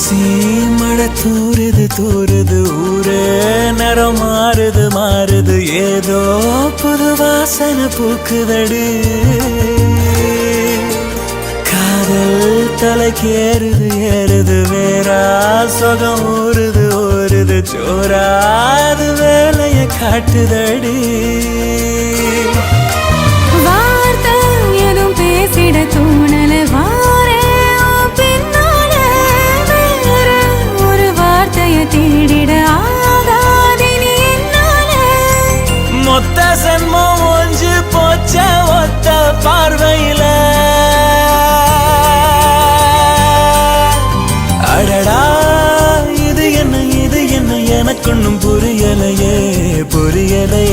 ஊசி மழை தூருது தூருது ஊரே நிறம் மாறுது மாறுது ஏதோ புது வாசனை பூக்குதடி காதல் தலைக்கு ஏறுது ஏறுது வேறா சொகம் ஊறுது ஊறுது சோறாது வேலைய காட்டுதடி வார்த்தை எதுவும் பேசிட தோணல வாரே பின்னால வேற ஒரு வார்த்தைய தேடிட ஆகாதினி என்னால மொத்த சன்மம் ஒஞ்சு போச்ச ஒத்த பார்வையில அடடா இது என்ன எனக்கொன்னும் புரியலையே புரியலை